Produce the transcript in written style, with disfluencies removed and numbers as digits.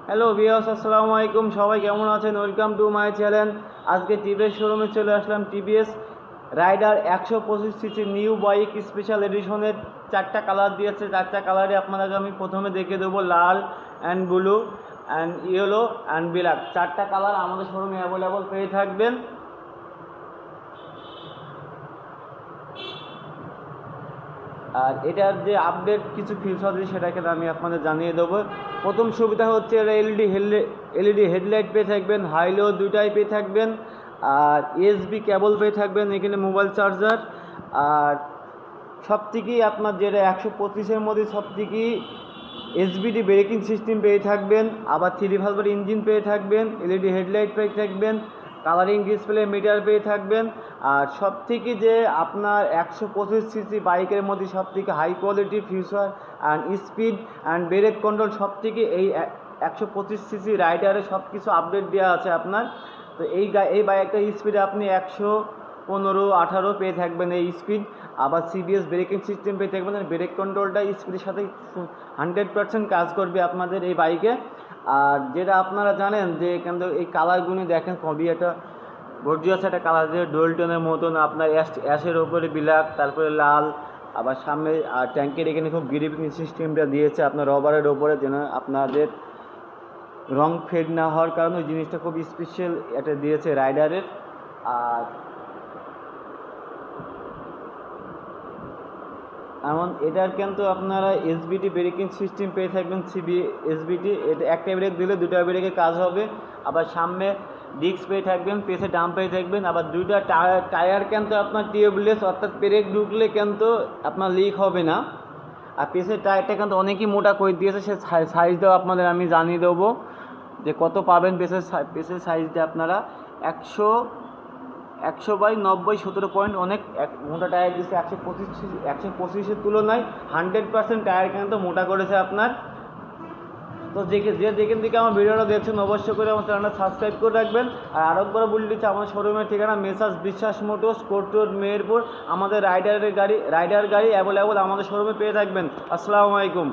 Hello viewers, আসসালামু আলাইকুম। সবাই কেমন আছেন? Welcome to my channel. আজকে টিভিএস শোরুমে চলে আসলাম। TVS Raider 125 CC new bike special এডিশনের 4টা কালার দিয়েছে। 4টা কালারে আপনাদেরকে আমি প্রথমে দেখে দেবো লাল and blue and yellow and black. 4টা কালার আমাদের শোরুমে অ্যাভেলেবল পেয়ে থাকবেন। আর এটার যে আপডেট কিছু ফিচার আছে সেটাকে আমি আপনাদের জানিয়ে দেবো। প্রথম সুবিধা হচ্ছে এরা এলইডি হেডলাইট পেয়ে থাকবেন, হাইলো দুটাই পেয়ে থাকবেন, আর ইউএসবি কেবল পেয়ে থাকবেন, এখানে মোবাইল চার্জার। আর সব থেকেই আপনার যেটা 125-এর মধ্যে সব থেকেই এসবিডি ব্রেকিং সিস্টেম পেয়ে থাকবেন, আবার 3 ভালভের ইঞ্জিন পেয়ে থাকবেন, এলইডি হেডলাইট পেয়ে থাকবেন, কালারিং ডিসপ্লে মিটার পেয়ে থাকবেন। আর সব থেকে যে আপনার 125 সিসি বাইকের মধ্যে সব থেকে high quality feature and speed and brake control সব থেকে এই 125 সিসি রাইডারে সব কিছু আপডেট দেওয়া আছে আপনার। তো এই বাইকটার স্পিডে আপনি 115-18 পেয়ে থাকবেন এই স্পিড। আবার সিবিএস ব্রেকিং সিস্টেম পেয়ে থাকবেন, ব্রেক কন্ট্রোলটা স্পিডের সাথে 100% কাজ করবে আপনাদের এই বাইকে। আর যেটা আপনারা জানেন যে কিন্তু এই কালারগুলি দেখেন খুবই একটা গর্জিয়াস একটা কালার, যে ডোলটনের মতন আপনার অ্যাশের ওপরে ব্ল্যাক, তারপরে লাল, আবার সামনে আর ট্যাঙ্কের এখানে খুব গ্রিপিং সিস্টেমটা দিয়েছে আপনার রবারের ওপরে, যেন আপনাদের রং ফেড না হওয়ার কারণে ওই জিনিসটা খুব স্পেশাল এটা দিয়েছে রাইডারের। আর এমন এটার কিন্তু আপনারা এসবিটি ব্রেকিং সিস্টেম পেয়ে থাকবেন, সিবি এসবিটি। এটা একটা ব্রেক দিলে দুটা ব্রেকে কাজ হবে। আবার সামনে ডিস্ক পেয়ে থাকবেন, পেছে ডাম পেয়ে থাকবেন। আবার দুইটা টায়ার কিন্তু আপনার টিউবলেস, অর্থাৎ ব্রেক ঢুকলে কিন্তু আপনার লিক হবে না। আর পেছের টায়ারটা কিন্তু অনেকই মোটা করে দিয়েছে, সে সাইজটাও আপনাদের আমি জানিয়ে দেবো যে কত পাবেন। পেছের সাইজটা আপনারা 100/90 17 পয়েন্ট, অনেক মোটা টায়ার দিচ্ছে। 125-এর তুলনায় 100% টায়ার কিন্তু মোটা করেছে আপনার। তো যেখান থেকে আমার ভিডিওটা দেখছেন অবশ্যই করে আমার চ্যানেলটা সাবস্ক্রাইব করে রাখবেন। আর আরেকবার বলে দিচ্ছি, আমার শোরুমের ঠিকানা মেসার্স বিশ্বাস মোটরস, কোর্ট রোড, মেহেরপুর। আমাদের রাইডার গাড়ি অ্যাভেলেবল আমাদের শোরুমে পেয়ে থাকবেন। আসসালামু আলাইকুম।